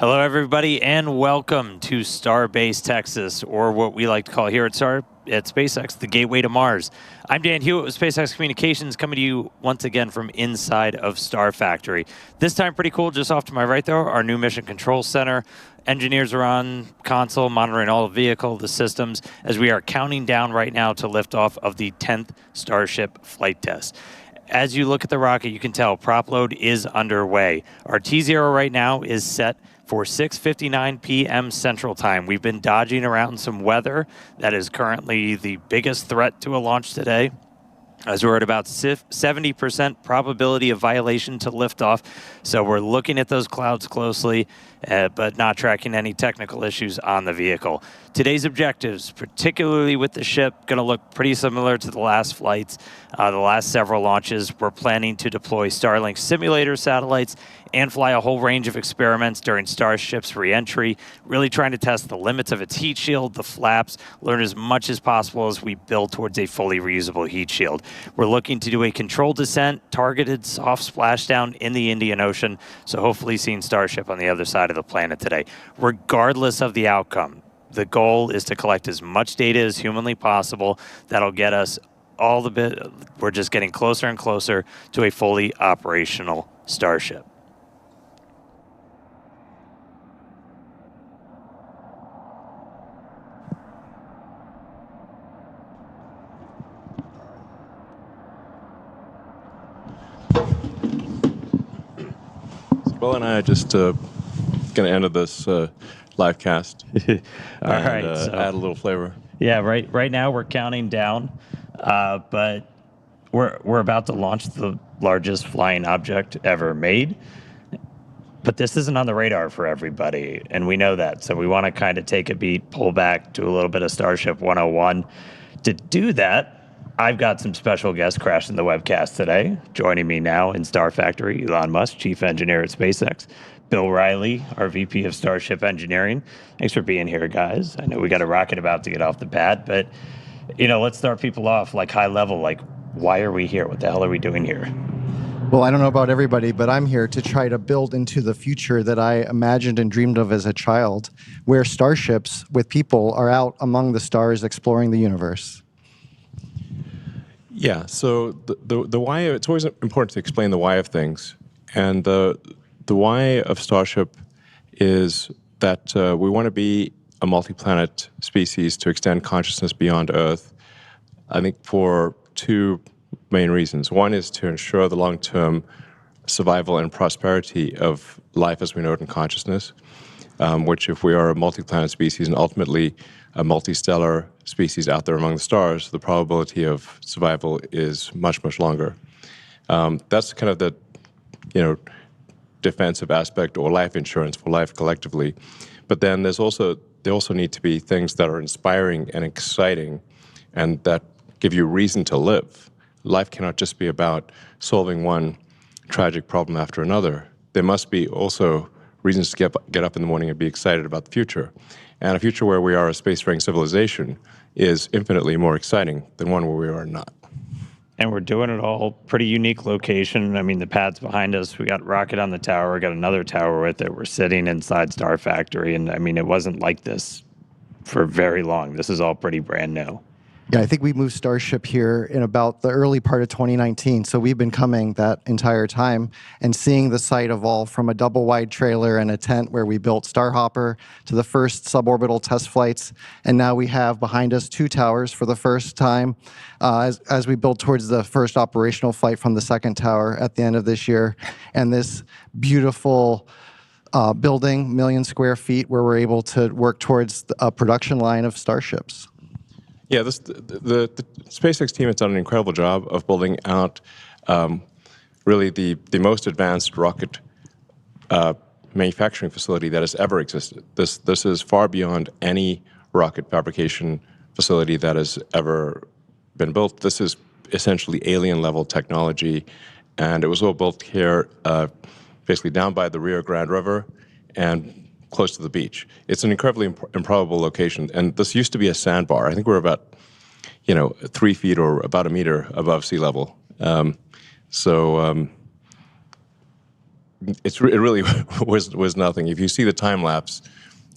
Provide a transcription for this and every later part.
Hello, everybody, and welcome to Starbase, Texas, or what we like to call here at SpaceX, the gateway to Mars. I'm Dan Hewitt with SpaceX Communications, coming to you once again from inside of Star Factory. This time, pretty cool. Just off to my right, though, our new Mission Control Center. Engineers are on console, monitoring all the systems, as we are counting down right now to liftoff of the 10th Starship flight test. As you look at the rocket, you can tell prop load is underway. Our T0 right now is set for 6:59 p.m. Central Time. We've been dodging around some weather. That is currently the biggest threat to a launch today, as we're at about 70% probability of violation to liftoff. So we're looking at those clouds closely, but not tracking any technical issues on the vehicle. Today's objectives, particularly with the ship, going to look pretty similar to the last flights, the last several launches. We're planning to deploy Starlink simulator satellites and fly a whole range of experiments during Starship's re-entry, really trying to test the limits of its heat shield, the flaps, learn as much as possible as we build towards a fully reusable heat shield. We're looking to do a controlled descent, targeted soft splashdown in the Indian Ocean, so hopefully seeing Starship on the other side of the planet today. Regardless of the outcome, the goal is to collect as much data as humanly possible. That'll get us we're just getting closer and closer to a fully operational Starship. Bill and I are just going to enter this live cast. All right. So add a little flavor. Yeah, right now we're counting down, but we're about to launch the largest flying object ever made. But this isn't on the radar for everybody, and we know that. So we want to kind of take a beat, pull back, do a little bit of Starship 101. To do that, I've got some special guests crashing the webcast today. Joining me now in Star Factory, Elon Musk, Chief Engineer at SpaceX. Bill Riley, our VP of Starship Engineering. Thanks for being here, guys. I know we got a rocket about to get off the pad, but, let's start people off, like, high level. Like, why are we here? What the hell are we doing here? Well, I don't know about everybody, but I'm here to try to build into the future that I imagined and dreamed of as a child, where starships with people are out among the stars exploring the universe. Yeah, so the why, it's always important to explain the why of things. And the why of Starship is that we want to be a multi-planet species to extend consciousness beyond Earth, I think for two main reasons. One is to ensure the long-term survival and prosperity of life as we know it in consciousness, which if we are a multi-planet species and ultimately a multi-stellar species out there among the stars, the probability of survival is much, much longer. That's kind of the, defensive aspect or life insurance for life collectively. But then there also need to be things that are inspiring and exciting and that give you reason to live. Life cannot just be about solving one tragic problem after another. There must be also reasons to get up in the morning and be excited about the future. And a future where we are a space-faring civilization is infinitely more exciting than one where we are not. And we're doing it all pretty unique location. I mean, the pad's behind us. We got rocket on the tower. We got another tower with it. We're sitting inside Star Factory. And I mean, it wasn't like this for very long. This is all pretty brand new. Yeah, I think we moved Starship here in about the early part of 2019. So we've been coming that entire time and seeing the site evolve from a double-wide trailer and a tent where we built Starhopper to the first suborbital test flights. And now we have behind us two towers for the first time as we build towards the first operational flight from the second tower at the end of this year. And this beautiful building, million square feet, where we're able to work towards a production line of Starships. Yeah, the SpaceX team has done an incredible job of building out really the most advanced rocket manufacturing facility that has ever existed. This is far beyond any rocket fabrication facility that has ever been built. This is essentially alien-level technology, and it was all built here basically down by the Rio Grande River and close to the beach. It's an incredibly improbable location, and this used to be a sandbar. I think we're about, 3 feet or about a meter above sea level. it really was nothing. If you see the time lapse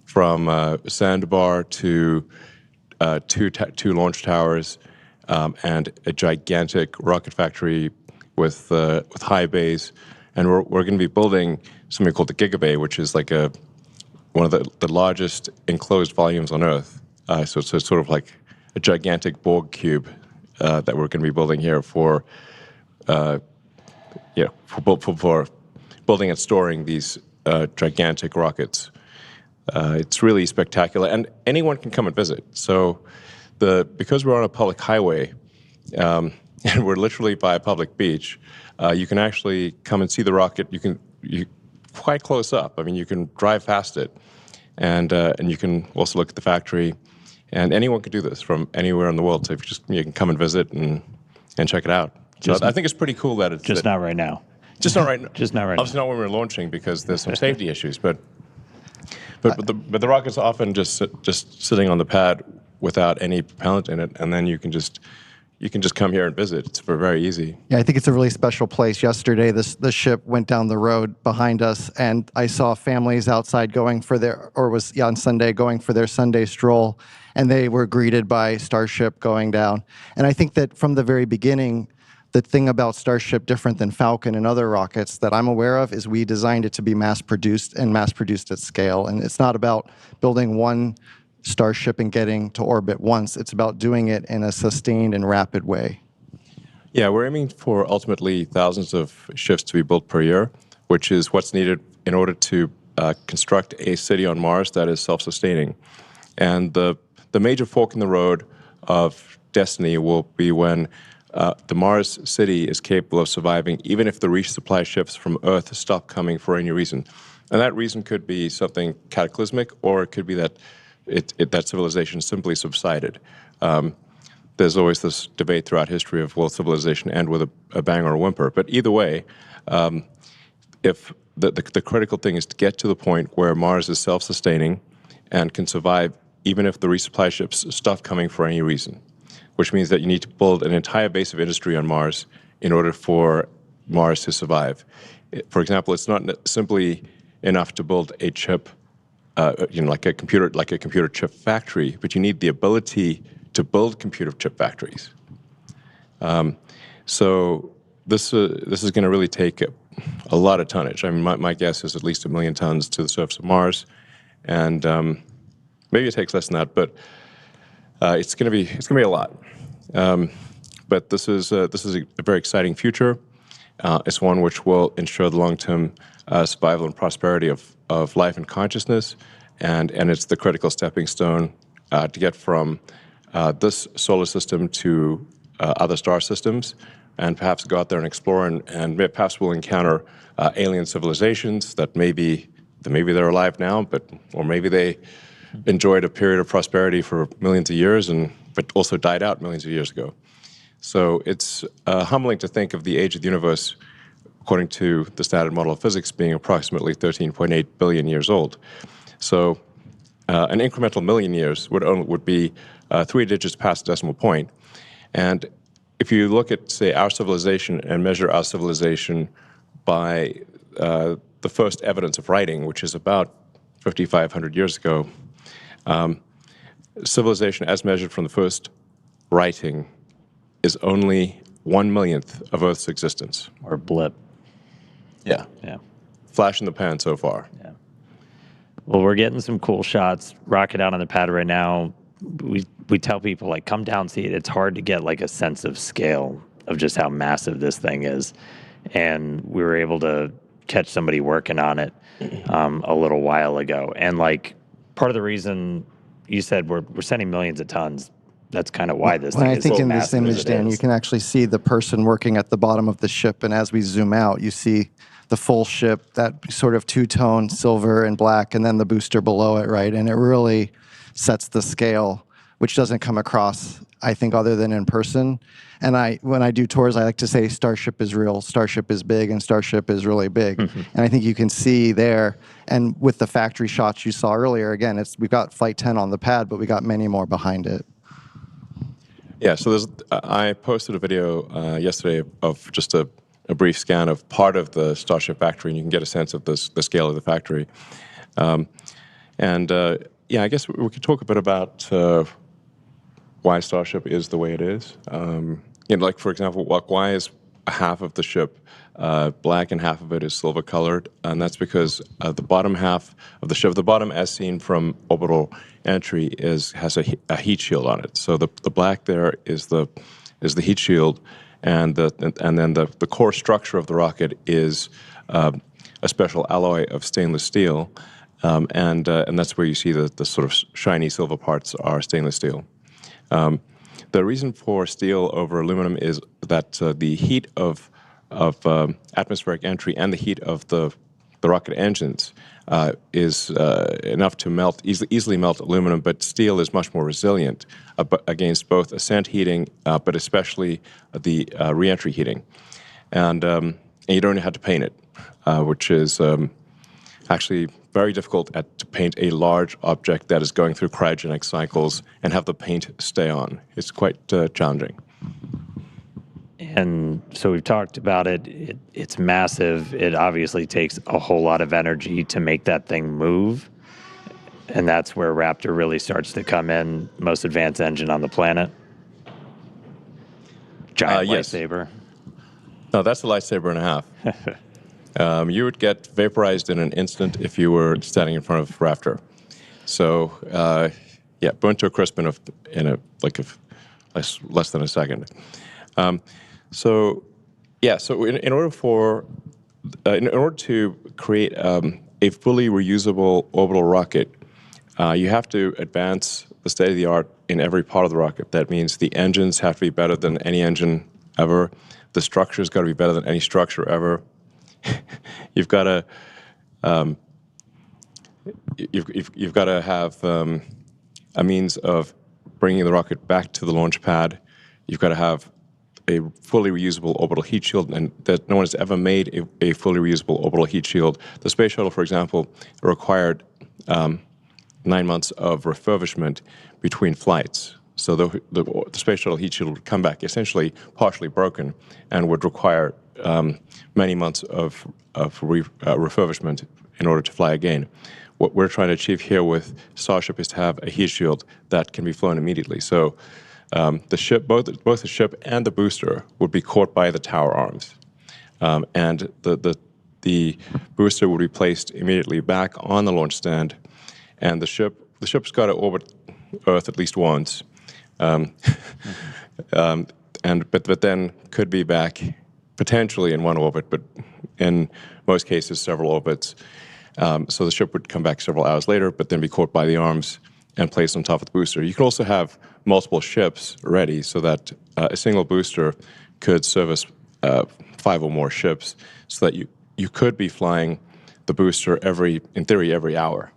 from Sandbar to two launch towers and a gigantic rocket factory with high bays, and we're going to be building something called the Gigabay, which is like one of the largest enclosed volumes on Earth. So it's sort of like a gigantic Borg cube that we're going to be building here for building and storing these gigantic rockets. It's really spectacular, and anyone can come and visit. So because we're on a public highway and we're literally by a public beach, you can actually come and see the rocket. You quite close up. I mean, you can drive past it, and you can also look at the factory. And anyone can do this from anywhere in the world. So if you can come and visit and check it out. So I think it's pretty cool that it's Just not right now. just not right now. Just not right Obviously now. not when we're launching because there's some safety issues. But the rocket's often just sitting on the pad without any propellant in it, and then you can just come here and visit. It's very easy. Yeah, I think it's a really special place. Yesterday, the ship went down the road behind us, and I saw families outside going for on Sunday, going for their Sunday stroll, and they were greeted by Starship going down. And I think that from the very beginning, the thing about Starship, different than Falcon and other rockets that I'm aware of, is we designed it to be mass-produced and mass-produced at scale. And it's not about building one Starship and getting to orbit once. It's about doing it in a sustained and rapid way. Yeah, we're aiming for ultimately thousands of ships to be built per year, which is what's needed in order to construct a city on Mars that is self-sustaining. And the major fork in the road of destiny will be when the Mars city is capable of surviving, even if the resupply ships from Earth stop coming for any reason. And that reason could be something cataclysmic, or it could be that that civilization simply subsided. There's always this debate throughout history of will civilization end with a bang or a whimper. But either way, if the critical thing is to get to the point where Mars is self-sustaining and can survive even if the resupply ships stop coming for any reason, which means that you need to build an entire base of industry on Mars in order for Mars to survive. For example, it's not simply enough to build a chip, like a computer chip factory, but you need the ability to build computer chip factories. So this is going to really take a lot of tonnage. I mean, my guess is at least 1 million tons to the surface of Mars, and maybe it takes less than that, but it's going to be a lot. But this is a very exciting future. It's one which will ensure the long-term survival and prosperity of life and consciousness, and it's the critical stepping stone to get from this solar system to other star systems, and perhaps go out there and explore, and perhaps we'll encounter alien civilizations that maybe they're alive now, or maybe they enjoyed a period of prosperity for millions of years, but also died out millions of years ago. So it's humbling to think of the age of the universe, according to the standard model of physics, being approximately 13.8 billion years old. So an incremental million years would be 3 digits past the decimal point. And if you look at, say, our civilization and measure our civilization by the first evidence of writing, which is about 5,500 years ago, civilization as measured from the first writing is only 1/millionth of Earth's existence. Or blip. Yeah. Yeah. Flash in the pan so far. Yeah. Well, we're getting some cool shots. Rocket out on the pad right now. We tell people, like, come down, see it. It's hard to get, like, a sense of scale of just how massive this thing is. And we were able to catch somebody working on it a little while ago. And, like, part of the reason you said we're sending millions of tons, that's kind of why this thing is so massive. I think in this image, Dan, you can actually see the person working at the bottom of the ship, and as we zoom out, you see the full ship, that sort of two-tone silver and black, and then the booster below it, right? And it really sets the scale, which doesn't come across, I think, other than in person. And when I do tours, I like to say Starship is real, Starship is big, and Starship is really big. And I think you can see there, and with the factory shots you saw earlier, again, we've got Flight 10 on the pad, but we got many more behind it. Yeah, so I posted a video yesterday of just a a brief scan of part of the Starship factory, and you can get a sense of the scale of the factory. Yeah, I guess we could talk a bit about why Starship is the way it is. Like for example, why is half of the ship black and half of it is silver colored? And that's because the bottom half of the ship, the bottom as seen from orbital entry, has a heat shield on it. So the black there is the heat shield, and then the core structure of the rocket is a special alloy of stainless steel, and that's where you see the sort of shiny silver parts are stainless steel. The reason for steel over aluminum is that the heat of atmospheric entry and the heat of the rocket engines is enough to easily melt aluminum, but steel is much more resilient against both ascent heating, but especially the reentry heating. And you don't have to paint it, which is actually very difficult to paint a large object that is going through cryogenic cycles and have the paint stay on. It's quite challenging. And so we've talked about it. It's massive. It obviously takes a whole lot of energy to make that thing move. And that's where Raptor really starts to come in. Most advanced engine on the planet. Giant Yes. lightsaber. No, that's a lightsaber and a half. You would get vaporized in an instant if you were standing in front of Raptor. So, yeah, burnt to a crisp in less than a second. So in order to create a fully reusable orbital rocket, you have to advance the state of the art in every part of the rocket. That means the engines have to be better than any engine ever. The structure's got to be better than any structure ever. You've got to have a means of bringing the rocket back to the launch pad. You've got to have a fully reusable orbital heat shield, and that no one has ever made a fully reusable orbital heat shield. The space shuttle, for example, required 9 months of refurbishment between flights. So the space shuttle heat shield would come back essentially partially broken and would require many months of refurbishment in order to fly again. What we're trying to achieve here with Starship is to have a heat shield that can be flown immediately. So the ship, both the ship and the booster, would be caught by the tower arms, and the booster would be placed immediately back on the launch stand, and the ship's got to orbit Earth at least once, but then could be back potentially in one orbit, but in most cases several orbits. So the ship would come back several hours later, but then be caught by the arms and placed on top of the booster. You could also have multiple ships ready so that a single booster could service 5 or more ships, so that you could be flying the booster in theory, every hour.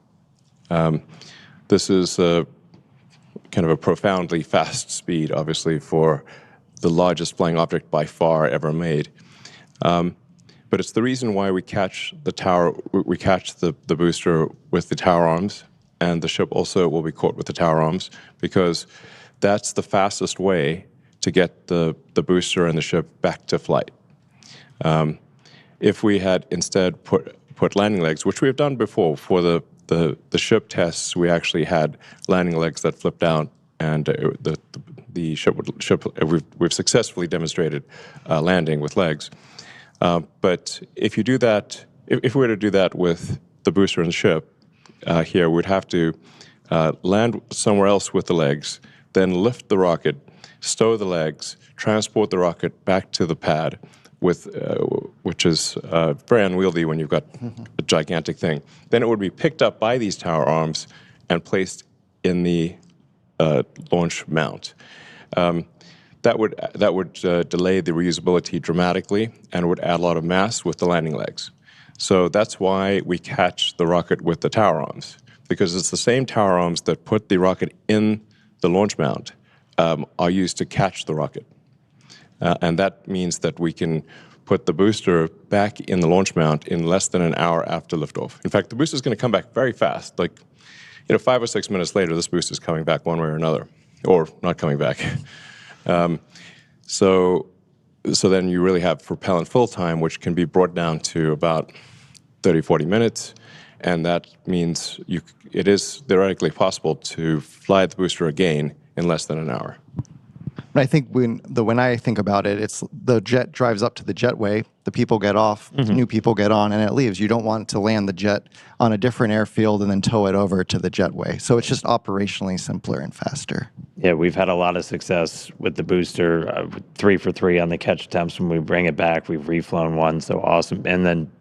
This is kind of a profoundly fast speed, obviously, for the largest flying object by far ever made. But it's the reason why we catch the booster with the tower arms, and the ship also will be caught with the tower arms, because that's the fastest way to get the booster and the ship back to flight. If we had instead put landing legs, which we have done before for the ship tests, we actually had landing legs that flipped out, and the ship we've successfully demonstrated landing with legs. But if you do that, if we were to do that with the booster and the ship, here we'd have to land somewhere else with the legs, then lift the rocket, stow the legs, transport the rocket back to the pad, which is very unwieldy when you've got a gigantic thing. Then it would be picked up by these tower arms and placed in the launch mount. That would delay the reusability dramatically and would add a lot of mass with the landing legs. So that's why we catch the rocket with the tower arms, because it's the same tower arms that put the rocket in the launch mount are used to catch the rocket. And that means that we can put the booster back in the launch mount in less than an hour after liftoff. In fact, the booster is going to come back very fast. 5 or 6 minutes later, this booster is coming back one way or another, or not coming back. So so then you really have propellant full time, which can be brought down to about 30, 40 minutes. And that means it is theoretically possible to fly the booster again in less than an hour. And I think when I think about it, it's the jet drives up to the jetway, the people get off, new people get on, and it leaves. You don't want to land the jet on a different airfield and then tow it over to the jetway. So it's just operationally simpler and faster. Yeah, we've had a lot of success with the booster, 3 for 3 on the catch attempts. When we bring it back, we've reflown one, so awesome. And then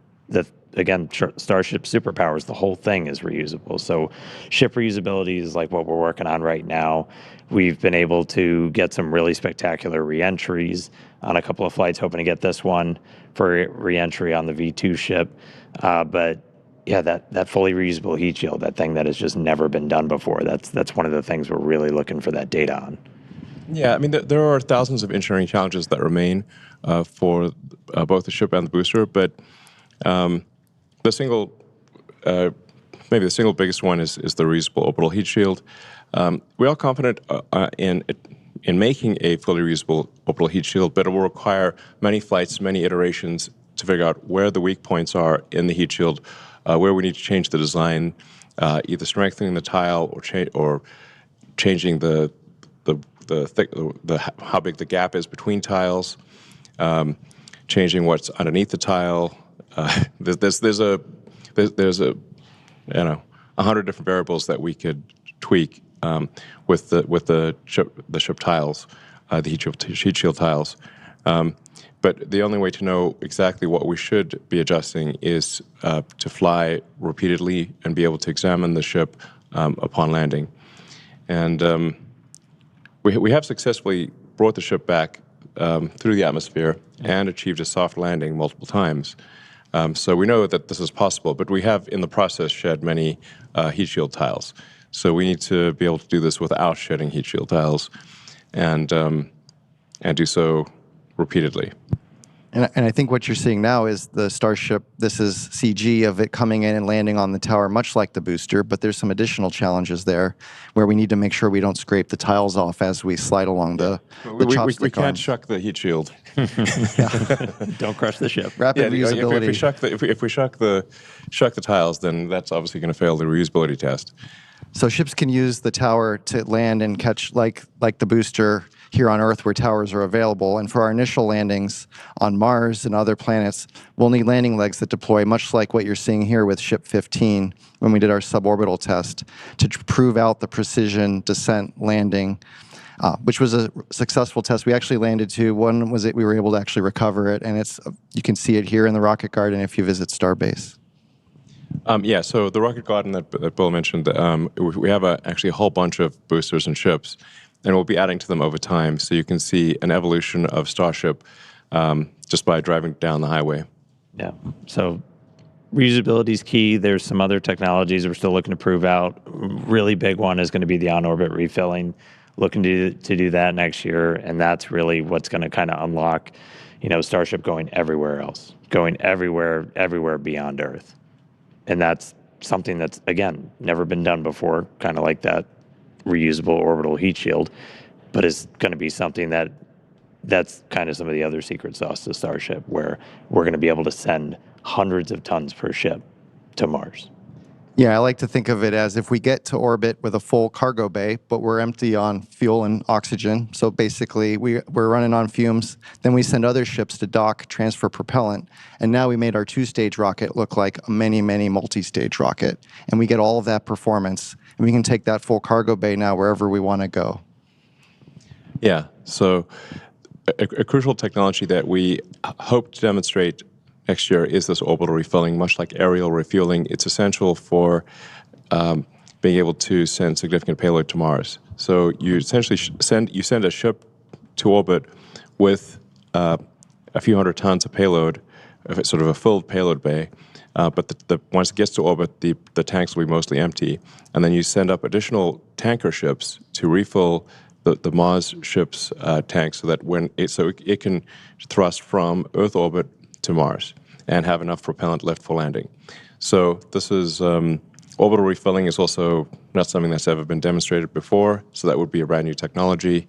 again, Starship superpowers, the whole thing is reusable. So ship reusability is like what we're working on right now. We've been able to get some really spectacular reentries on a couple of flights, hoping to get this one for reentry on the V2 ship. But yeah, that fully reusable heat shield, that thing that has just never been done before, that's one of the things we're really looking for that data on. Yeah, I mean, there are thousands of engineering challenges that remain for both the ship and the booster, but the single, maybe the single biggest one is the reusable orbital heat shield. We are confident in making a fully reusable orbital heat shield, but it will require many flights, many iterations to figure out where the weak points are in the heat shield, where we need to change the design, either strengthening the tile or changing how big the gap is between tiles, changing what's underneath the tile. There's 100 different variables that we could tweak with the ship tiles, the heat shield tiles. But the only way to know exactly what we should be adjusting is to fly repeatedly and be able to examine the ship upon landing. And we have successfully brought the ship back through the atmosphere and achieved a soft landing multiple times. So we know that this is possible, but we have in the process shed many heat shield tiles. So we need to be able to do this without shedding heat shield tiles and do so repeatedly. And I think what you're seeing now is the Starship. This is CG of it coming in and landing on the tower, much like the booster, but there's some additional challenges there where we need to make sure we don't scrape the tiles off as we slide along the chopstick we can't arms. shuck the heat shield. Don't crush the ship. Rapid reusability. If we shuck the tiles, then that's obviously going to fail the reusability test. So ships can use the tower to land and catch, like the booster here on Earth where towers are available. And for our initial landings on Mars and other planets, we'll need landing legs that deploy much like what you're seeing here with Ship 15 when we did our suborbital test to prove out the precision descent landing, which was a successful test. We actually landed to, one was we were able to actually recover it, and you can see it here in the Rocket Garden if you visit Starbase. Yeah, so the Rocket Garden that Bill mentioned, we have actually a whole bunch of boosters and ships, and we'll be adding to them over time. So you can see an evolution of Starship just by driving down the highway. Yeah. So reusability is key. There's some other technologies we're still looking to prove out. Really big one is going to be the on-orbit refilling. Looking to do that next year, and that's really what's going to kind of unlock, Starship going everywhere else, going everywhere beyond Earth. And that's something that's, again, never been done before, kind of like that reusable orbital heat shield, but it's going to be something that's kind of some of the other secret sauce to Starship, where we're going to be able to send hundreds of tons per ship to Mars. Yeah, I like to think of it as if we get to orbit with a full cargo bay, but we're empty on fuel and oxygen. So basically, we're running on fumes. Then we send other ships to dock, transfer propellant, and now we made our two-stage rocket look like a many, many multi-stage rocket. And we get all of that performance, and we can take that full cargo bay now wherever we want to go. Yeah, so a crucial technology that we hope to demonstrate next year is this orbital refilling, much like aerial refueling. It's essential for being able to send significant payload to Mars. So you essentially send a ship to orbit with a few hundred tons of payload, sort of a filled payload bay. But once it gets to orbit, the tanks will be mostly empty, and then you send up additional tanker ships to refill the Mars ship's tanks, so that it can thrust from Earth orbit to Mars and have enough propellant left for landing. So this is Orbital refilling is also not something that's ever been demonstrated before, so that would be a brand new technology.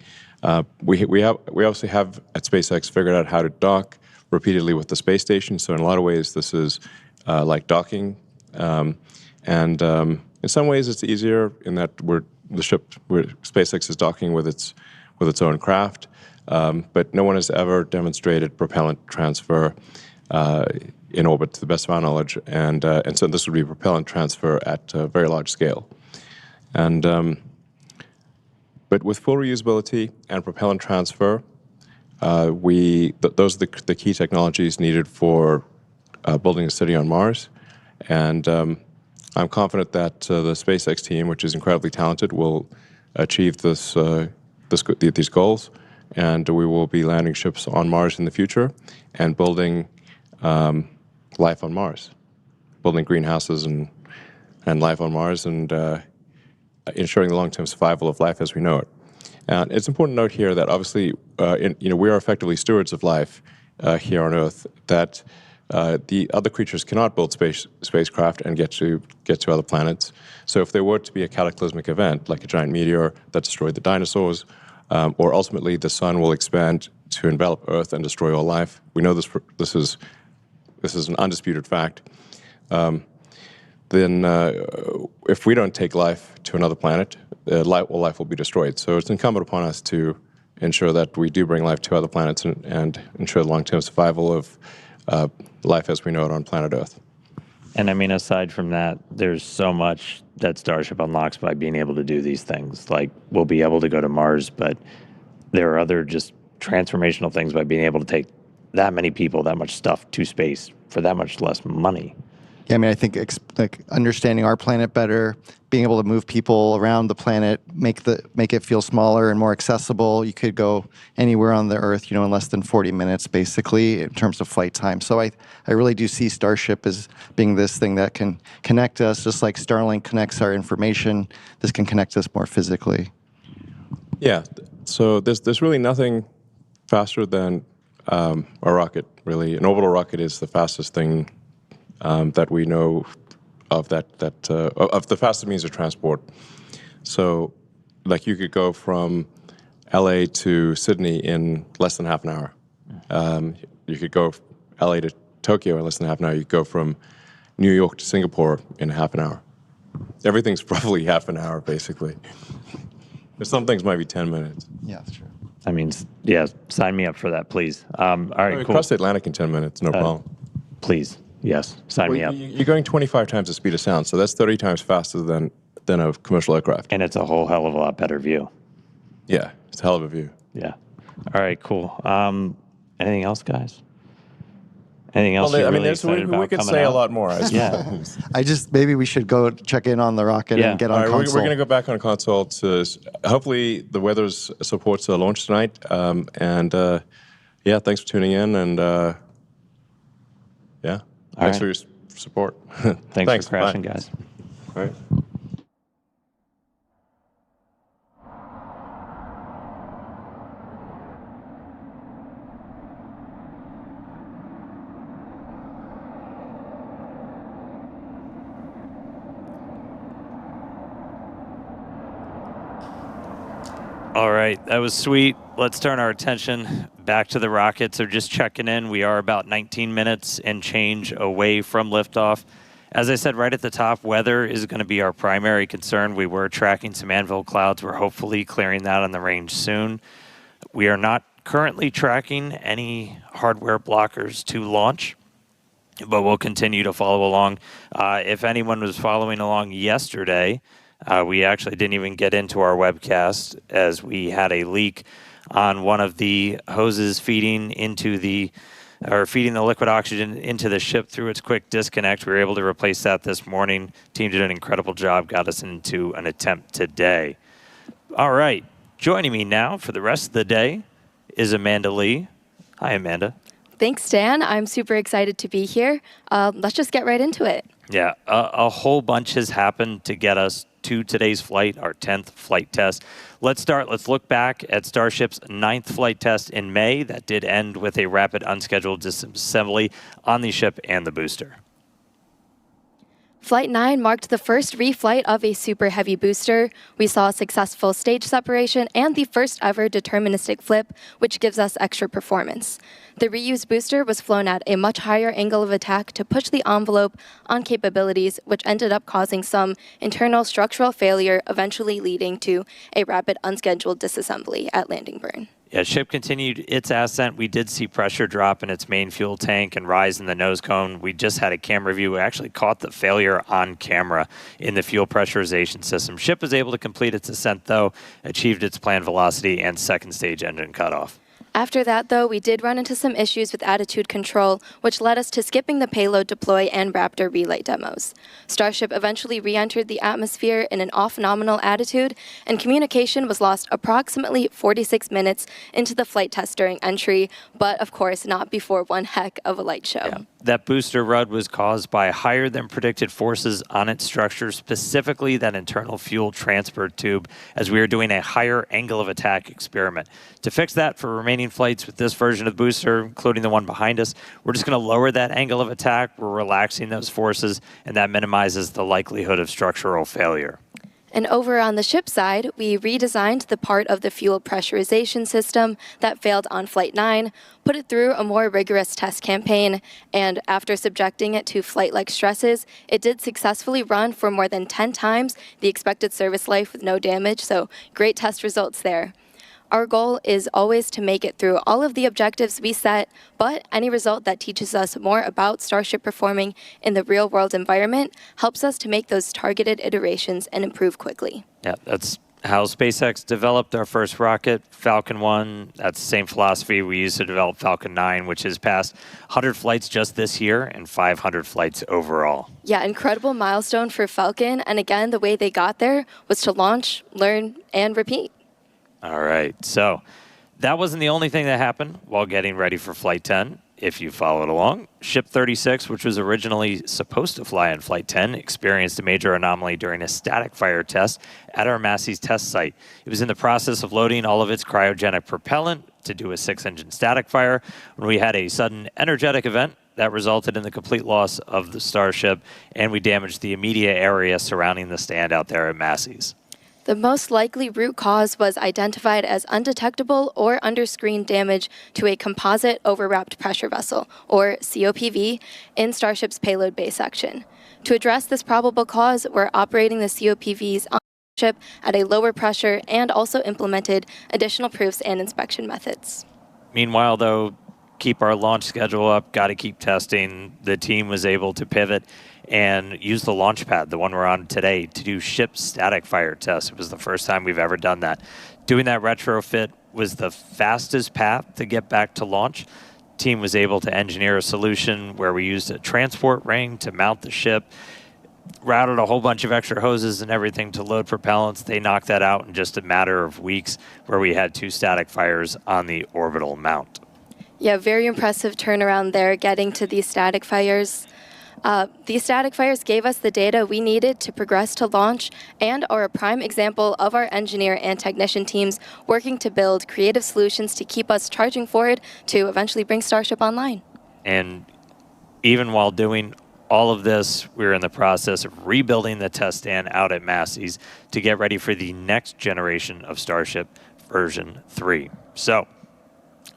We obviously have at SpaceX figured out how to dock repeatedly with the space station. So in a lot of ways, this is like docking, and in some ways it's easier in that SpaceX is docking with its own craft, but no one has ever demonstrated propellant transfer in orbit, to the best of our knowledge, and so this would be propellant transfer at a very large scale, and but with full reusability and propellant transfer, those are the key technologies needed for building a city on Mars, and I'm confident that the SpaceX team, which is incredibly talented, will achieve these goals, and we will be landing ships on Mars in the future and building life on Mars, building greenhouses and life on Mars, and ensuring the long-term survival of life as we know it. And it's important to note here that obviously, we are effectively stewards of life here on Earth. That the other creatures cannot build spacecraft and get to other planets. So if there were to be a cataclysmic event, like a giant meteor that destroyed the dinosaurs, or ultimately the sun will expand to envelop Earth and destroy all life, we know this is an undisputed fact. Then if we don't take life to another planet, life will be destroyed. So it's incumbent upon us to ensure that we do bring life to other planets and ensure the long-term survival of life as we know it on planet Earth. And I mean, aside from that, there's so much that Starship unlocks by being able to do these things. Like, we'll be able to go to Mars, but there are other just transformational things by being able to take that many people, that much stuff to space for that much less money. Yeah, I mean, I think like understanding our planet better, being able to move people around the planet, make it feel smaller and more accessible. You could go anywhere on the Earth, in less than 40 minutes, basically, in terms of flight time. So I really do see Starship as being this thing that can connect us, just like Starlink connects our information. This can connect us more physically. Yeah. So there's really nothing faster than a rocket. Really, an orbital rocket is the fastest thing that we know of of the fastest means of transport. So, like, you could go from LA to Sydney in less than half an hour. You could go LA to Tokyo in less than half an hour. You could go from New York to Singapore in half an hour. Everything's roughly half an hour, basically. Some things might be 10 minutes. Yeah, that's true. I mean, yeah, sign me up for that, please. All right, cool. Cross the Atlantic in 10 minutes, no problem. Please, yes, sign me up. You're going 25 times the speed of sound, so that's 30 times faster than a commercial aircraft. And it's a whole hell of a lot better view. Yeah, it's a hell of a view. Yeah. All right, cool. Anything else, guys? Anything else Well, you're I mean, really excited about we could coming say out? a lot more. Yeah. Maybe we should go check in on the rocket Yeah. and get All on right, console. we're going to go back on console to hopefully the weather supports a launch tonight. Yeah, thanks for tuning in, and yeah, thanks for your support. Thanks for crashing, bye. guys. All right. All right, that was sweet. Let's turn our attention back to the rocket. So just checking in, we are about 19 minutes and change away from liftoff. As I said right at the top, weather is going to be our primary concern. We were tracking some anvil clouds. We're hopefully clearing that on the range soon. We are not currently tracking any hardware blockers to launch, but we'll continue to follow along. If anyone was following along yesterday, we actually didn't even get into our webcast as we had a leak on one of the hoses feeding the liquid oxygen into the ship through its quick disconnect. We were able to replace that this morning. Team did an incredible job, got us into an attempt today. All right, joining me now for the rest of the day is Amanda Lee. Hi, Amanda. Thanks, Dan. I'm super excited to be here. Let's just get right into it. Yeah, a whole bunch has happened to get us to today's flight, our 10th flight test. Let's look back at Starship's 9th flight test in May. That did end with a rapid unscheduled disassembly on the ship and the booster. Flight 9 marked the first reflight of a Super Heavy booster. We saw a successful stage separation and the first ever deterministic flip, which gives us extra performance. The reused booster was flown at a much higher angle of attack to push the envelope on capabilities, which ended up causing some internal structural failure, eventually leading to a rapid unscheduled disassembly at landing burn. Yeah, ship continued its ascent. We did see pressure drop in its main fuel tank and rise in the nose cone. We just had a camera view. We actually caught the failure on camera in the fuel pressurization system. Ship was able to complete its ascent, though, achieved its planned velocity and second stage engine cutoff. After that, though, we did run into some issues with attitude control, which led us to skipping the payload deploy and Raptor relay demos. Starship eventually re-entered the atmosphere in an off-nominal attitude, and communication was lost approximately 46 minutes into the flight test during entry, but of course not before one heck of a light show. Yeah. That booster rud was caused by higher than predicted forces on its structure, specifically that internal fuel transfer tube, as we were doing a higher angle of attack experiment. To fix that for remaining flights with this version of the booster, including the one behind us, we're just going to lower that angle of attack. We're relaxing those forces, and that minimizes the likelihood of structural failure. And over on the ship side, we redesigned the part of the fuel pressurization system that failed on Flight 9, put it through a more rigorous test campaign, and after subjecting it to flight-like stresses, it did successfully run for more than 10 times the expected service life with no damage, so great test results there. Our goal is always to make it through all of the objectives we set, but any result that teaches us more about Starship performing in the real-world environment helps us to make those targeted iterations and improve quickly. Yeah, that's how SpaceX developed our first rocket, Falcon 1. That's the same philosophy we used to develop Falcon 9, which has passed 100 flights just this year and 500 flights overall. Yeah, incredible milestone for Falcon, and again, the way they got there was to launch, learn, and repeat. All right, so that wasn't the only thing that happened while getting ready for Flight 10. If you followed along, Ship 36, which was originally supposed to fly on Flight 10, experienced a major anomaly during a static fire test at our Massey's test site. It was in the process of loading all of its cryogenic propellant to do a 6-engine static fire when we had a sudden energetic event that resulted in the complete loss of the Starship, and we damaged the immediate area surrounding the stand out there at Massey's. The most likely root cause was identified as undetectable or under-screen damage to a composite overwrapped pressure vessel, or COPV, in Starship's payload bay section. To address this probable cause, we're operating the COPVs on Starship at a lower pressure and also implemented additional proofs and inspection methods. Meanwhile, though, keep our launch schedule up, got to keep testing. The team was able to pivot and use the launch pad, the one we're on today, to do ship static fire tests. It was the first time we've ever done that. Doing that retrofit was the fastest path to get back to launch. Team was able to engineer a solution where we used a transport ring to mount the ship, routed a whole bunch of extra hoses and everything to load propellants. They knocked that out in just a matter of weeks, where we had 2 static fires on the orbital mount. Yeah, very impressive turnaround there, getting to these static fires. These static fires gave us the data we needed to progress to launch and are a prime example of our engineer and technician teams working to build creative solutions to keep us charging forward to eventually bring Starship online. And even while doing all of this, we're in the process of rebuilding the test stand out at Massey's to get ready for the next generation of Starship version 3. So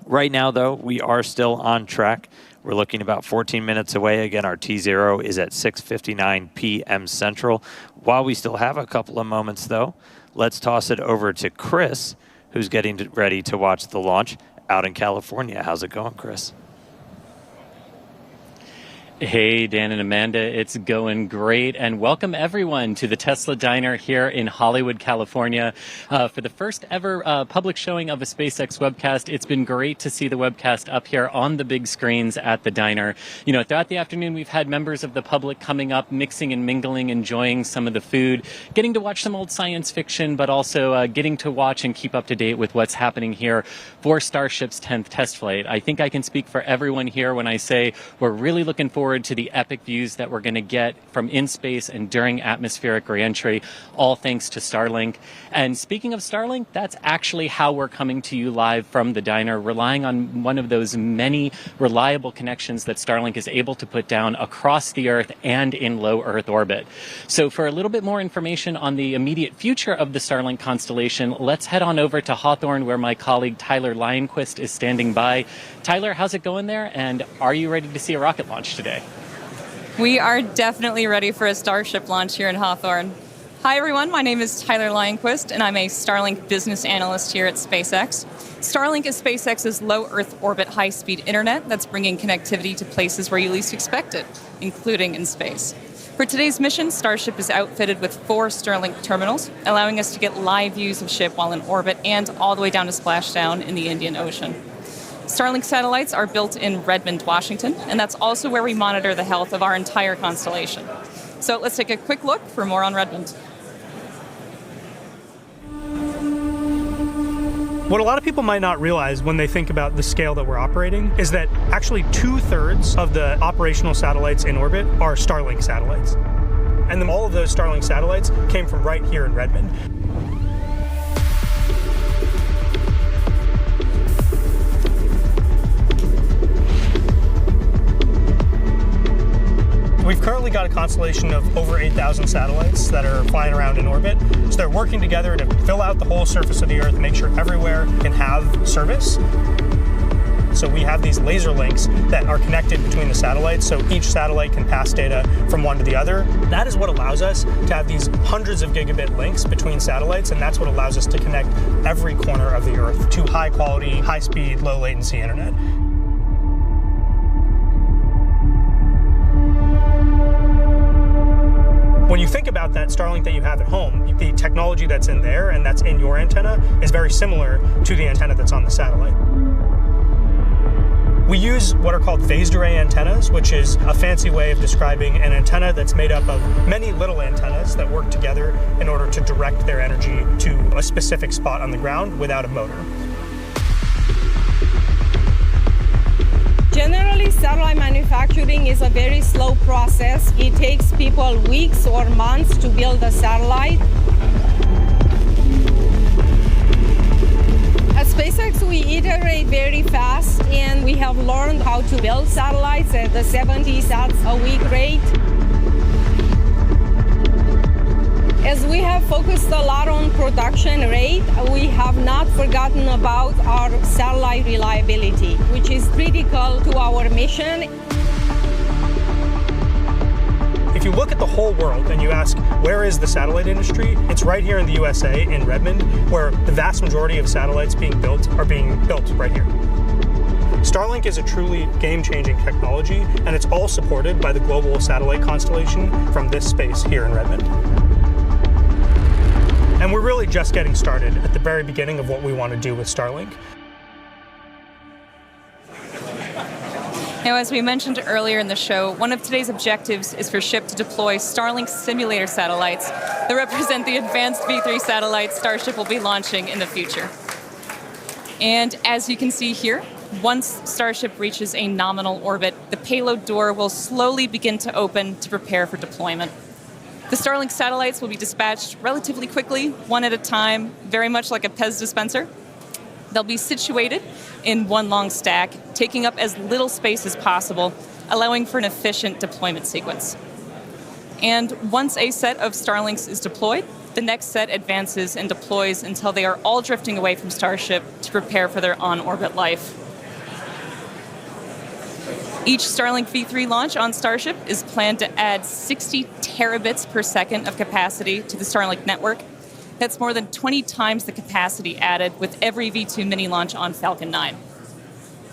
right now, though, we are still on track. We're looking about 14 minutes away. Again, our T0 is at 6:59 p.m. Central. While we still have a couple of moments, though, let's toss it over to Chris, who's getting ready to watch the launch out in California. How's it going, Chris? Hey, Dan and Amanda, it's going great, and welcome everyone to the Tesla Diner here in Hollywood, California. For the first ever public showing of a SpaceX webcast, it's been great to see the webcast up here on the big screens at the diner. You know, throughout the afternoon, we've had members of the public coming up, mixing and mingling, enjoying some of the food, getting to watch some old science fiction, but also getting to watch and keep up to date with what's happening here for Starship's 10th test flight. I think I can speak for everyone here when I say we're really looking forward forward to the epic views that we're going to get from in space and during atmospheric reentry, all thanks to Starlink. And speaking of Starlink, that's actually how we're coming to you live from the diner, relying on one of those many reliable connections that Starlink is able to put down across the Earth and in low Earth orbit. So for a little bit more information on the immediate future of the Starlink constellation, let's head on over to Hawthorne, where my colleague Tyler Lionquist is standing by. Tyler, how's it going there? And are you ready to see a rocket launch today? We are definitely ready for a Starship launch here in Hawthorne. Hi everyone, my name is Tyler Lionquist and I'm a Starlink business analyst here at SpaceX. Starlink is SpaceX's low Earth orbit high-speed internet that's bringing connectivity to places where you least expect it, including in space. For today's mission, Starship is outfitted with 4 Starlink terminals, allowing us to get live views of ship while in orbit and all the way down to splashdown in the Indian Ocean. Starlink satellites are built in Redmond, Washington, and that's also where we monitor the health of our entire constellation. So let's take a quick look for more on Redmond. What a lot of people might not realize when they think about the scale that we're operating is that actually 2/3 of the operational satellites in orbit are Starlink satellites. And then all of those Starlink satellites came from right here in Redmond. We've currently got a constellation of over 8,000 satellites that are flying around in orbit. So they're working together to fill out the whole surface of the Earth, make sure everywhere can have service. So we have these laser links that are connected between the satellites, so each satellite can pass data from one to the other. That is what allows us to have these hundreds of gigabit links between satellites, and that's what allows us to connect every corner of the Earth to high quality, high speed, low latency internet. When you think about that Starlink that you have at home, the technology that's in there and that's in your antenna is very similar to the antenna that's on the satellite. We use what are called phased array antennas, which is a fancy way of describing an antenna that's made up of many little antennas that work together in order to direct their energy to a specific spot on the ground without a motor. Generally, satellite manufacturing is a very slow process. It takes people weeks or months to build a satellite. At SpaceX, we iterate very fast, and we have learned how to build satellites at the 70 sats a week rate. As we have focused a lot on production rate, we have not forgotten about our satellite reliability, which is critical to our mission. If you look at the whole world and you ask, where is the satellite industry? It's right here in the USA, in Redmond, where the vast majority of satellites being built are being built right here. Starlink is a truly game-changing technology, and it's all supported by the global satellite constellation from this space here in Redmond. And we're really just getting started at the very beginning of what we want to do with Starlink. Now, as we mentioned earlier in the show, one of today's objectives is for SHIP to deploy Starlink simulator satellites that represent the advanced V3 satellites Starship will be launching in the future. And as you can see here, once Starship reaches a nominal orbit, the payload door will slowly begin to open to prepare for deployment. The Starlink satellites will be dispatched relatively quickly, one at a time, very much like a Pez dispenser. They'll be situated in one long stack, taking up as little space as possible, allowing for an efficient deployment sequence. And once a set of Starlinks is deployed, the next set advances and deploys until they are all drifting away from Starship to prepare for their on-orbit life. Each Starlink V3 launch on Starship is planned to add 60 terabits per second of capacity to the Starlink network. That's more than 20 times the capacity added with every V2 mini launch on Falcon 9.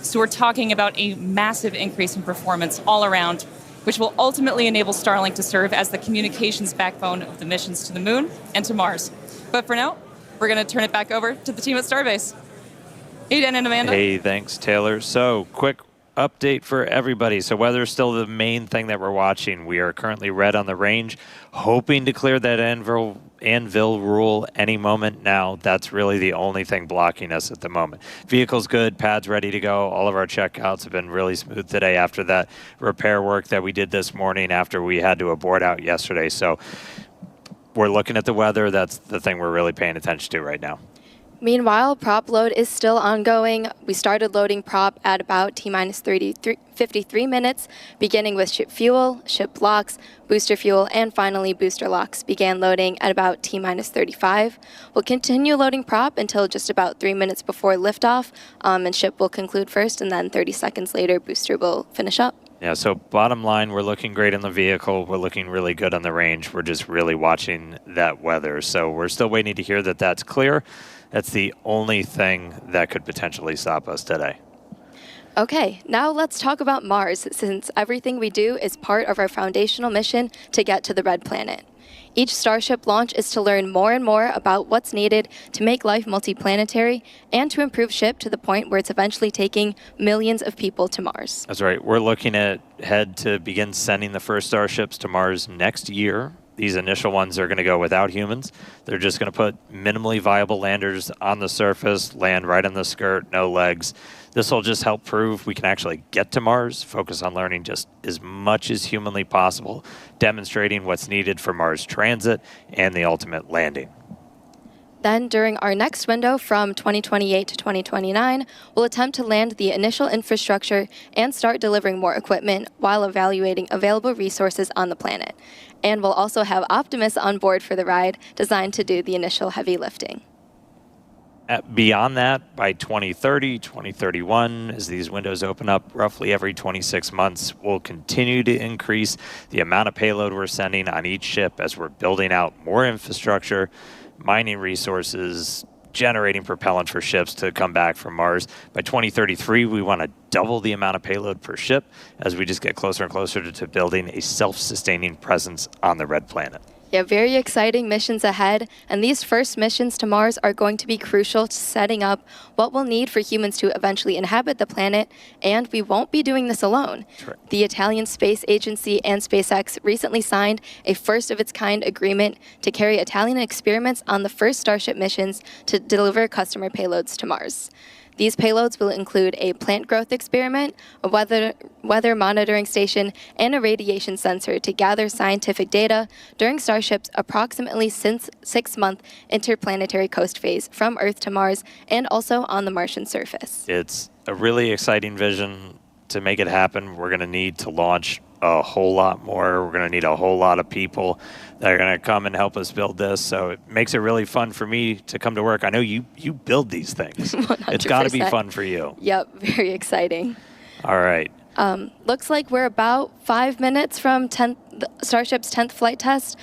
So we're talking about a massive increase in performance all around, which will ultimately enable Starlink to serve as the communications backbone of the missions to the Moon and to Mars. But for now, we're going to turn it back over to the team at Starbase. Hey, Dan and Amanda. Hey, thanks, Taylor. So, quick update for everybody. So weather is still the main thing that we're watching. We are currently red on the range, hoping to clear that anvil rule any moment now. That's really the only thing blocking us at the moment. Vehicle's good, pads ready to go. All of our checkouts have been really smooth today after that repair work that we did this morning after we had to abort out yesterday. So we're looking at the weather. That's the thing we're really paying attention to right now. Meanwhile, prop load is still ongoing. We started loading prop at about T-minus 53 minutes, beginning with ship fuel, ship blocks, booster fuel, and finally booster locks began loading at about T-minus 35. We'll continue loading prop until just about 3 minutes before liftoff, and ship will conclude first, and then 30 seconds later, booster will finish up. Yeah, so bottom line, we're looking great in the vehicle. We're looking really good on the range. We're just really watching that weather. So we're still waiting to hear that that's clear. That's the only thing that could potentially stop us today. Okay, now let's talk about Mars, since everything we do is part of our foundational mission to get to the red planet. Each Starship launch is to learn more and more about what's needed to make life multiplanetary and to improve ship to the point where it's eventually taking millions of people to Mars. That's right. We're looking ahead to begin sending the first Starships to Mars next year. These initial ones are going to go without humans. They're just going to put minimally viable landers on the surface, land right on the skirt, no legs. This will just help prove we can actually get to Mars, focus on learning just as much as humanly possible, demonstrating what's needed for Mars transit and the ultimate landing. Then, during our next window from 2028 to 2029, we'll attempt to land the initial infrastructure and start delivering more equipment while evaluating available resources on the planet. And we'll also have Optimus on board for the ride, designed to do the initial heavy lifting. Beyond that, by 2030, 2031, as these windows open up roughly every 26 months, we'll continue to increase the amount of payload we're sending on each ship as we're building out more infrastructure, mining resources, generating propellant for ships to come back from Mars. By 2033, we want to double the amount of payload per ship as we just get closer and closer to building a self-sustaining presence on the red planet. Yeah, very exciting missions ahead, and these first missions to Mars are going to be crucial to setting up what we'll need for humans to eventually inhabit the planet, and we won't be doing this alone. Sure. The Italian Space Agency and SpaceX recently signed a first-of-its-kind agreement to carry Italian experiments on the first Starship missions to deliver customer payloads to Mars. These payloads will include a plant growth experiment, a weather monitoring station, and a radiation sensor to gather scientific data during Starship's approximately 6-month interplanetary coast phase from Earth to Mars and also on the Martian surface. It's a really exciting vision. To make it happen, we're going to need to launch a whole lot more. We're going to need a whole lot of people that are going to come and help us build this. So it makes it really fun for me to come to work. I know you build these things. 100%. It's got to be fun for you. Yep, very exciting. All right. Looks like we're about 5 minutes from Starship's 10th flight test.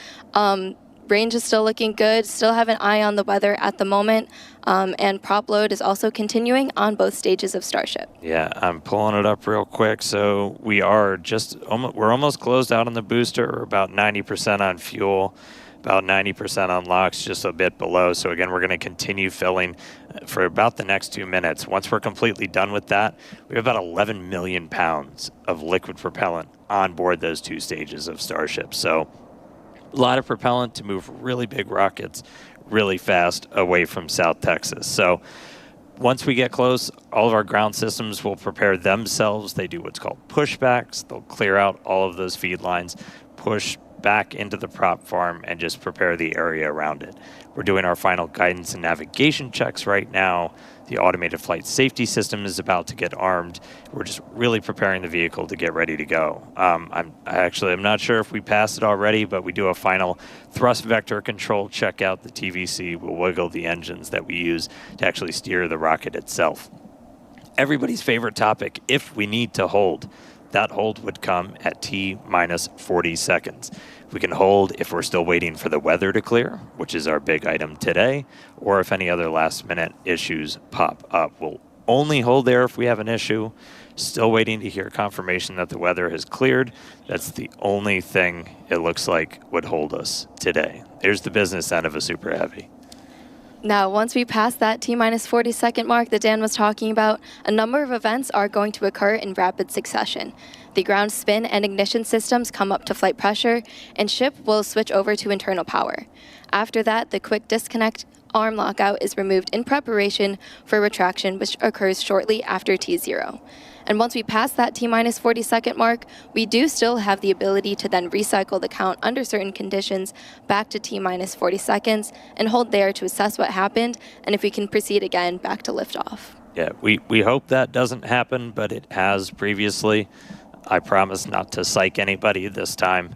Range is still looking good, still have an eye on the weather at the moment, and prop load is also continuing on both stages of Starship. Yeah, I'm pulling it up real quick. So we're almost closed out on the booster. We're about 90% on fuel, about 90% on LOX, just a bit below. So again, we're going to continue filling for about the next 2 minutes. Once we're completely done with that, we have about 11 million pounds of liquid propellant on board those 2 stages of Starship. So a lot of propellant to move really big rockets really fast away from South Texas. So once we get close, all of our ground systems will prepare themselves. They do what's called pushbacks. They'll clear out all of those feed lines, push back into the prop farm, and just prepare the area around it. We're doing our final guidance and navigation checks right now. The automated flight safety system is about to get armed. We're just really preparing the vehicle to get ready to go. I'm not sure if we passed it already, but we do a final thrust vector control checkout. The TVC will wiggle the engines that we use to actually steer the rocket itself. Everybody's favorite topic, if we need to hold. That hold would come at T-minus 40 seconds. We can hold if we're still waiting for the weather to clear, which is our big item today, or if any other last-minute issues pop up. We'll only hold there if we have an issue. Still waiting to hear confirmation that the weather has cleared. That's the only thing it looks like would hold us today. There's the business end of a Super Heavy. Now, once we pass that T-minus 40-second mark that Dan was talking about, a number of events are going to occur in rapid succession. The ground spin and ignition systems come up to flight pressure, and ship will switch over to internal power. After that, the quick disconnect arm lockout is removed in preparation for retraction, which occurs shortly after T0. And once we pass that T-minus 40-second mark, we do still have the ability to then recycle the count under certain conditions back to T-minus 40 seconds and hold there to assess what happened, and if we can proceed again back to liftoff. Yeah, we hope that doesn't happen, but it has previously. I promise not to psych anybody this time.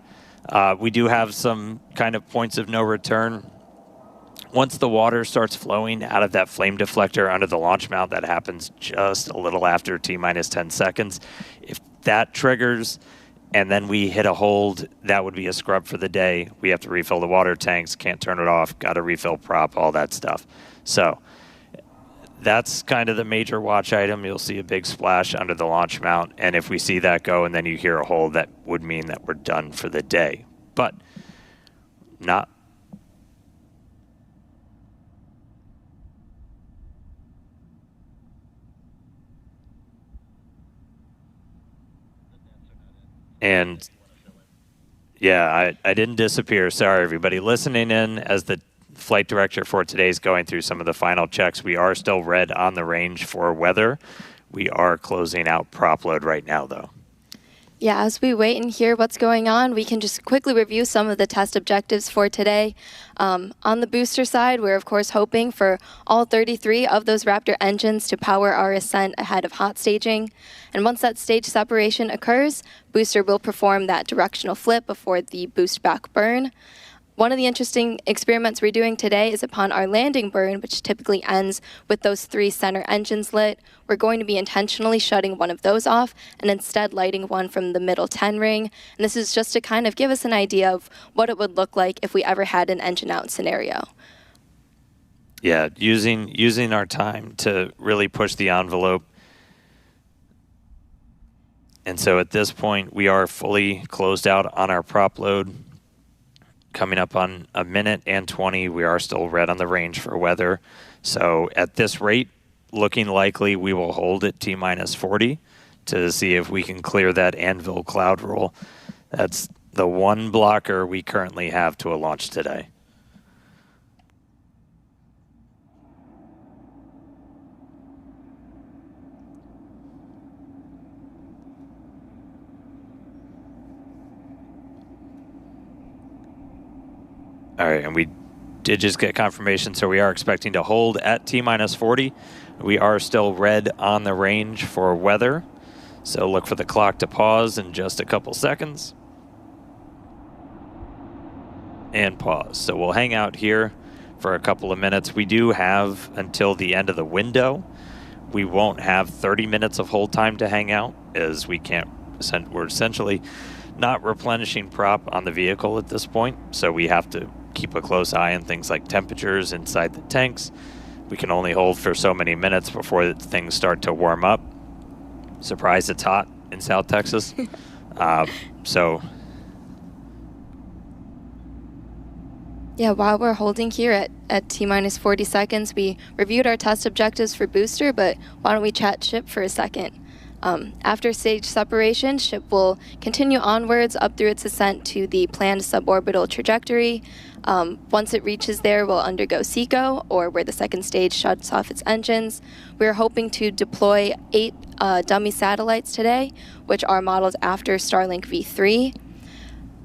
We do have some kind of points of no return. Once the water starts flowing out of that flame deflector under the launch mount, that happens just a little after T-minus 10 seconds. If that triggers and then we hit a hold, that would be a scrub for the day. We have to refill the water tanks, can't turn it off, got to refill prop, all that stuff. So that's kind of the major watch item. You'll see a big splash under the launch mount, and if we see that go and then you hear a hold, that would mean that we're done for the day. But not. And yeah, I didn't disappear. Sorry, everybody. Listening in as the flight director for today is going through some of the final checks. We are still red on the range for weather. We are closing out prop load right now, though. Yeah, as we wait and hear what's going on, we can just quickly review some of the test objectives for today. On the booster side, we're of course hoping for all 33 of those Raptor engines to power our ascent ahead of hot staging. And once that stage separation occurs, booster will perform that directional flip before the boost back burn. One of the interesting experiments we're doing today is upon our landing burn, which typically ends with those 3 center engines lit. We're going to be intentionally shutting one of those off and instead lighting one from the middle 10 ring. And this is just to kind of give us an idea of what it would look like if we ever had an engine out scenario. Yeah, using our time to really push the envelope. And so at this point, we are fully closed out on our prop load. Coming up on a minute and 20, we are still red on the range for weather. So at this rate, looking likely we will hold at T-minus 40 to see if we can clear that anvil cloud roll. That's the one blocker we currently have to a launch today. All right, and we did just get confirmation, so we are expecting to hold at T-minus 40. We are still red on the range for weather, so look for the clock to pause in just a couple seconds. And pause. So we'll hang out here for a couple of minutes. We do have until the end of the window. We won't have 30 minutes of hold time to hang out, as we're essentially not replenishing prop on the vehicle at this point, so we have to keep a close eye on things like temperatures inside the tanks. We can only hold for so many minutes before things start to warm up. Surprised it's hot in South Texas. So yeah, while we're holding here at T-minus 40 seconds, we reviewed our test objectives for booster, but why don't we chat ship for a second? After stage separation, ship will continue onwards up through its ascent to the planned suborbital trajectory. Once it reaches there, we'll undergo SECO, or where the second stage shuts off its engines. We're hoping to deploy 8 dummy satellites today, which are modeled after Starlink V3.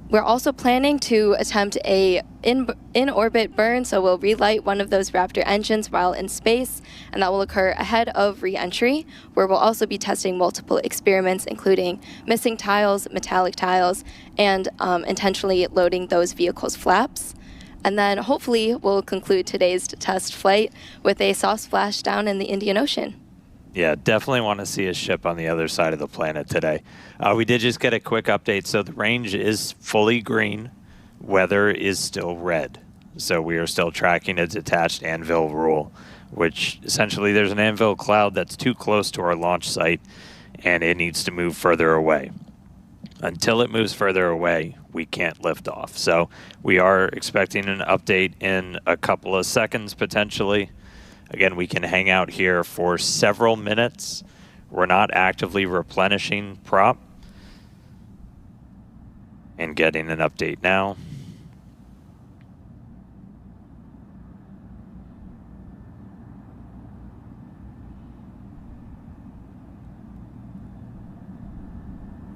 We're also planning to attempt a in-orbit burn, so we'll relight one of those Raptor engines while in space, and that will occur ahead of re-entry, where we'll also be testing multiple experiments, including missing tiles, metallic tiles, and intentionally loading those vehicles' flaps. And then hopefully we'll conclude today's test flight with a soft splashdown in the Indian Ocean. yeah, definitely want to see a ship on the other side of the planet today. We did just get a quick update. So the range is fully green. Weather is still red. So we are still tracking a detached anvil rule, which essentially there's an anvil cloud that's too close to our launch site, and it needs to move further away. until it moves further away, we can't lift off. So we are expecting an update in a couple of seconds potentially. Again, we can hang out here for several minutes. We're not actively replenishing prop. And getting an update now.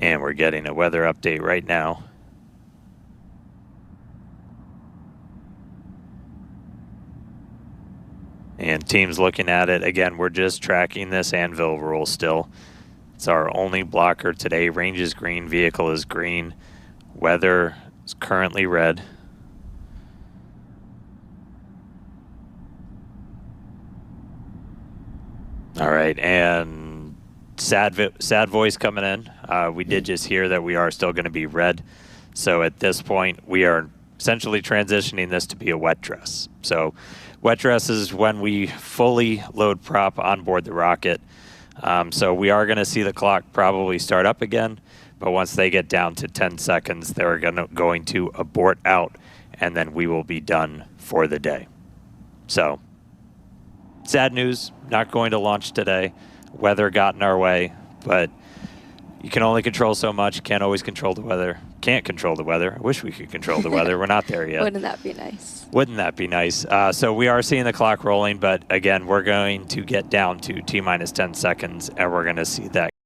And we're getting a weather update right now. And team's looking at it. Again, we're just tracking this anvil rule still. It's our only blocker today. Range is green, vehicle is green. Weather is currently red. All right, and sad voice coming in. We did just hear that we are still going to be red. So at this point, we are essentially transitioning this to be a wet dress. So wet dress is when we fully load prop on board the rocket. So we are going to see the clock probably start up again. But once they get down to 10 seconds, they're going to abort out, and then we will be done for the day. So, sad news, not going to launch today. Weather got in our way, but you can only control so much. Can't always control the weather. Can't control the weather. I wish we could control the weather. We're not there yet. Wouldn't that be nice? Wouldn't that be nice? So we are seeing the clock rolling, but again, we're going to get down to T-minus 10 seconds, and we're going to see that